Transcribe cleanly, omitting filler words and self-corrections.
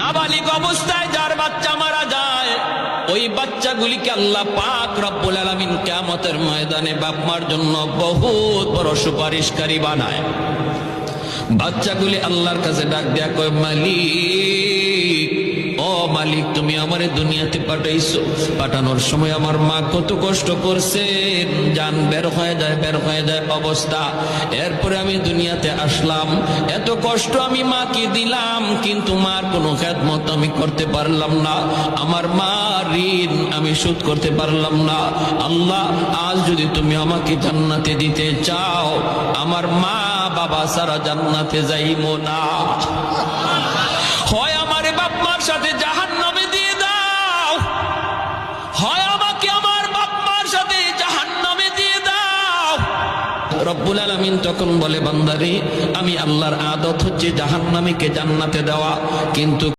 নাবালিগ অবস্থায় যার বাচ্চা মারা যায়, ওই বাচ্চাগুলিকে আল্লাহ পাক রব্বুল আলামিন কিয়ামতের ময়দানে বাপ মার জন্য বহুত বড় সুপারিশকারী বানায়। বাচ্চাগুলি আল্লাহর কাছে ডাক দেয়া কয়, মালিক, ও মালিক, তুমি আমারে দুনিয়াতে পাঠাইছো, পাঠানোর সময় আমার মা কত কষ্ট করছে, জান বের হয়ে যায় অবস্থা। এরপরে আমি দুনিয়াতে আসলাম, এত কষ্ট আমি মাকে দিলাম, কিন্তু মার কোনো খেদমত আমি করতে পারলাম না, আমার মা ঋণ আমি শোধ করতে পারলাম না। আল্লাহ, আজ যদি তুমি আমাকে জান্নাতে দিতে চাও, আমার মা বাবা সারা জান্নাতে যাইবো না, হয় আমার বাপ মার সাথে জাহান্নামে দিয়ে দাও, হয় আমাকে আমার বাপ মার সাথে জাহান্নামে দিয়ে দাও। রব্বুল আলামিন তখন বলে, বান্দারে, আমি আল্লাহর আদত হচ্ছে জাহান্নামীকে জান্নাতে দেওয়া, কিন্তু